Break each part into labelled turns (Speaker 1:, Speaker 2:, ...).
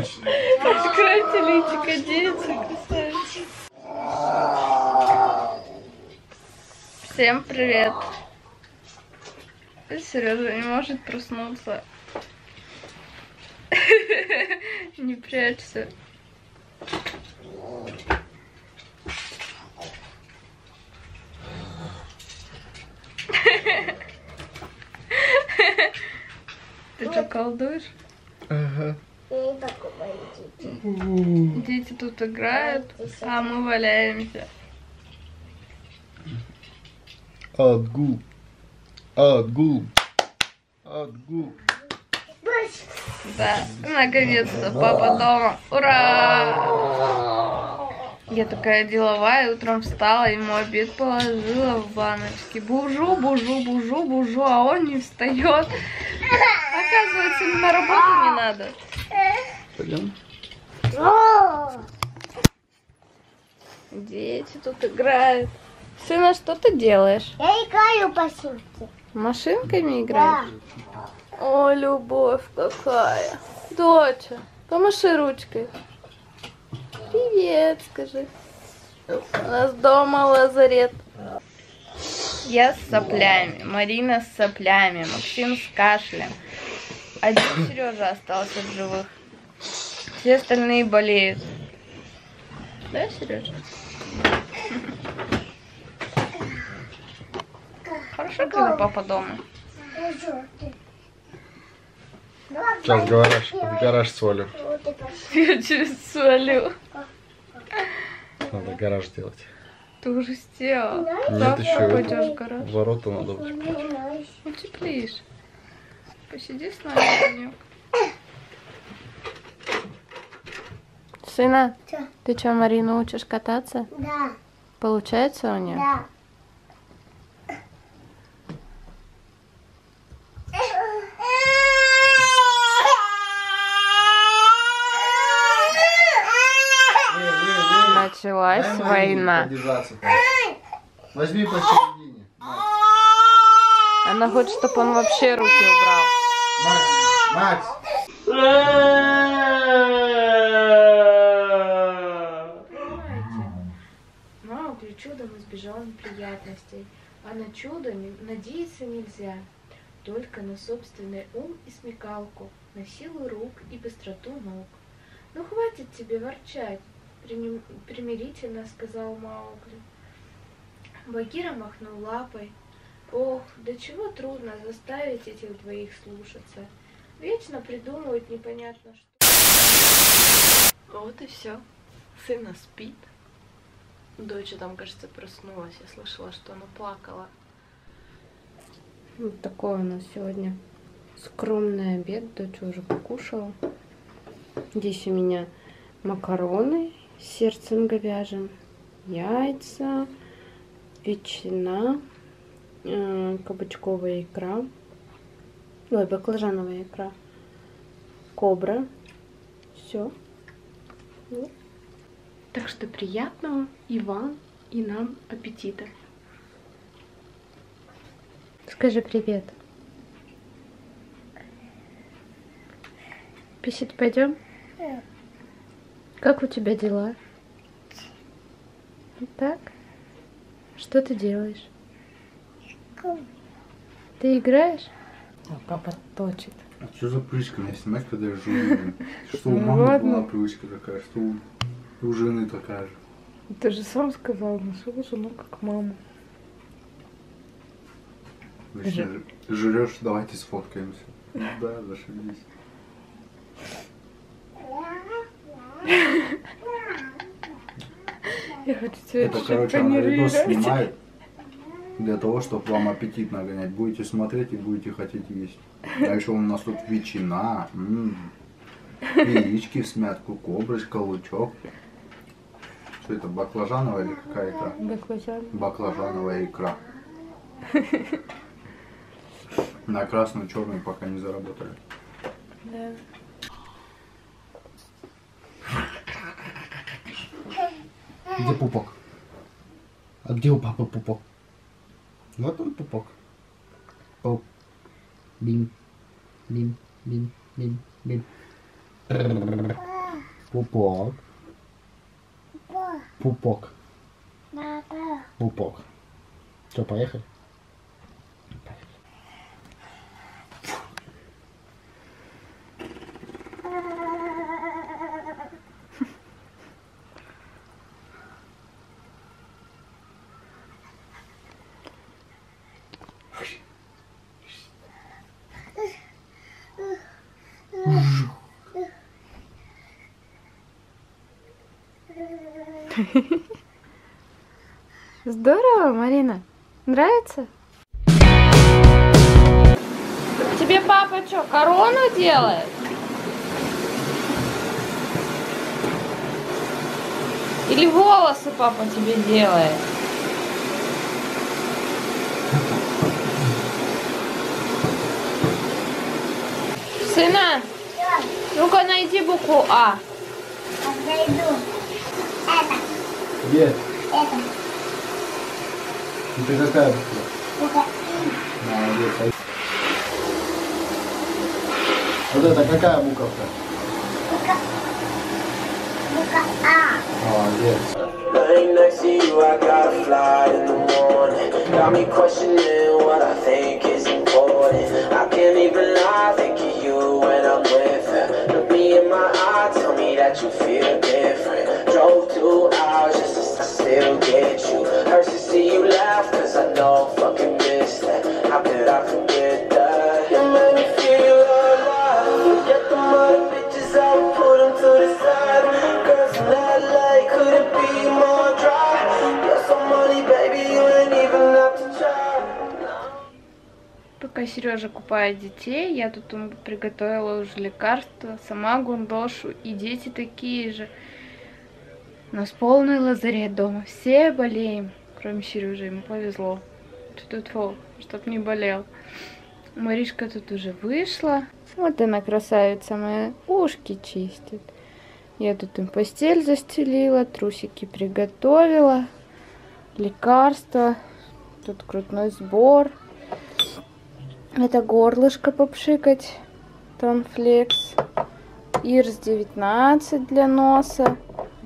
Speaker 1: Откройте личико, дети, красавицы. Всем привет. Сережа не может проснуться. Не прячься. Ты что, колдуешь?
Speaker 2: Ага.
Speaker 1: Дети тут играют, а мы валяемся.
Speaker 2: Отгул. Отгул. Отгул.
Speaker 1: Да, наконец-то папа дома. Ура! Я такая деловая, утром встала, ему обед положила в баночки. Бужу, а он не встает. Оказывается, на работу не надо.
Speaker 2: Пойдем.
Speaker 1: Дети тут играют. Сына, что ты делаешь?
Speaker 3: Я играю в машинки.
Speaker 1: Машинками играешь?
Speaker 3: Да.
Speaker 1: О, любовь какая. Доча, помаши ручкой. Привет, скажи. У нас дома лазарет. Я с соплями, Марина с соплями, Максим с кашлем. Один Сережа остался в живых. Все остальные болеют. Да, Сережа? Хорошо, когда папа дома.
Speaker 2: Сейчас гараж, в гараж свалю.
Speaker 1: Я через свалю.
Speaker 2: Надо гараж делать.
Speaker 1: Ты уже сделал.
Speaker 2: Нет,
Speaker 1: Завтра
Speaker 2: еще
Speaker 1: пойдешь в гараж.
Speaker 2: ворота надо утеплить.
Speaker 1: Утеплишь. Посиди с нами денек. Сына,
Speaker 3: Чё?
Speaker 1: ты что, Марину учишь кататься?
Speaker 3: Да.
Speaker 1: Получается у нее?
Speaker 3: Да.
Speaker 1: Началась война.
Speaker 2: Возьми посередине.
Speaker 1: Она хочет, чтобы он вообще руки убрал.
Speaker 2: Макс,
Speaker 1: Маугли чудом избежал неприятностей, а на чудо надеяться нельзя. Только на собственный ум и смекалку, на силу рук и быстроту ног. Ну хватит тебе ворчать, примирительно сказал Маугли. Багира махнул лапой. Ох, до чего трудно заставить этих двоих слушаться. Вечно придумывают непонятно что. Вот и все. Сына спит. Дочь там, кажется, проснулась. Я слышала, что она плакала. Вот такой у нас сегодня скромный обед. Дочь уже покушала. Здесь у меня макароны с сердцем говяжьим, яйца, ветчина, кабачковая икра, ой, баклажановая икра, кобра. Все. Вот. Так что приятного и вам, и нам аппетита. Скажи привет. Писать пойдем? Как у тебя дела? Так? Что ты делаешь? Ты играешь? А папа точит.
Speaker 2: а что за привычка меня снимать, когда я жую? Что у мамы была привычка такая, что у жены такая же.
Speaker 1: Ты же сам сказал, нашел жену как маму.
Speaker 2: Жрешь, давайте сфоткаемся. Да, зашибись.
Speaker 1: Я хочу тебя
Speaker 2: Это,
Speaker 1: чуть-чуть
Speaker 2: короче, она видос
Speaker 1: понервировать.
Speaker 2: снимает для того, чтобы вам аппетит нагонять. Будете смотреть и будете хотеть есть. А еще у нас тут ветчина, яички в смятку, коброчка, лучок. Что это, баклажановая или какая икра?
Speaker 1: Баклажан.
Speaker 2: Баклажановая икра. На красную, черную пока не заработали.
Speaker 1: Да.
Speaker 2: Где пупок? А где у папы пупок? Вот он пупок. Оп. Бим. Бим. Бим. Бим. Бим. Пупок. Пупок.
Speaker 3: Папа.
Speaker 2: Пупок. Что, поехали?
Speaker 1: Здорово, Марина. Нравится? Тебе папа что, корону делает? Или волосы папа тебе делает? Сына, ну-ка найди букву А.
Speaker 3: Найду. Это.
Speaker 2: Где?
Speaker 3: Это.
Speaker 2: Это какая буква?
Speaker 3: Буква
Speaker 2: Молодец. Вот это какая буковка?
Speaker 3: Буква А.
Speaker 2: Молодец.
Speaker 4: Lying next to you, I gotta fly in the morning. Got me questioning what I think is important. I can't even lie, think of you when I'm with her. Look me in my eye, tell me that you feel different. Drove 2 hours just to still get you. Hurts to see you laugh, cause I know I fucking miss that. How could I forget that? You made me feel alive. Get the mother bitches out, put them to the side. Girls in LA couldn't be more dry. You're so money, baby, you ain't even have to try.
Speaker 1: Пока Сережа купает детей, я тут ему приготовила уже лекарства, сама гундошу, и дети такие же. У нас полный лазарет дома, все болеем, кроме Сережи, ему повезло. Тьфу-тьфу, чтоб не болел. Маришка тут уже вышла. Вот она, красавица моя, ушки чистит. Я тут им постель застелила, трусики приготовила, лекарства, тут грудной сбор. Это горлышко попшикать, Тонфлекс, Ирс 19 для носа,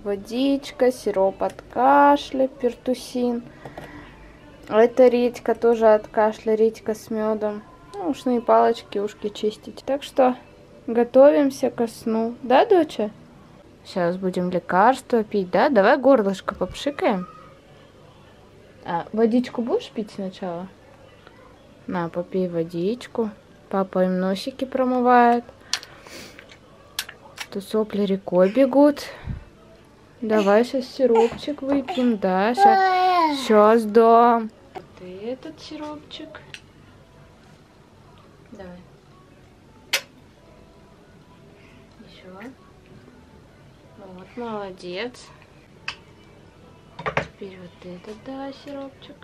Speaker 1: водичка, сироп от кашля, пертусин. Это редька тоже от кашля, редька с медом. Ну, ушные палочки, ушки чистить. Так что готовимся ко сну. Да, доча? Сейчас будем лекарства пить, да? Давай горлышко попшикаем. А водичку будешь пить сначала? На, попей водичку. Папа им носики промывает. То сопли рекой бегут. Давай сейчас сиропчик выпьем. Да, сейчас дам. Ты этот сиропчик. Давай. Еще. Вот, молодец. Теперь вот этот давай сиропчик.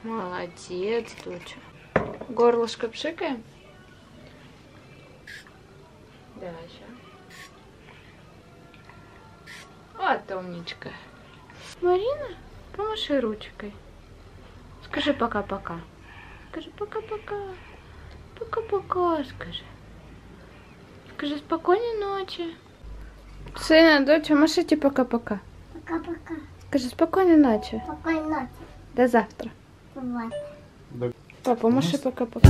Speaker 1: Молодец, доча. Горлышко пшикаем? Давай еще. Вот умничка. Марина, помаши ручкой. Скажи пока-пока. Скажи пока-пока. Пока-пока, скажи. Скажи спокойной ночи. Сына, доча, машите пока-пока.
Speaker 3: Пока-пока.
Speaker 1: Скажи спокойной ночи.
Speaker 3: Спокойной ночи.
Speaker 1: До завтра.
Speaker 3: Вот.
Speaker 1: Папа, маши пока-пока.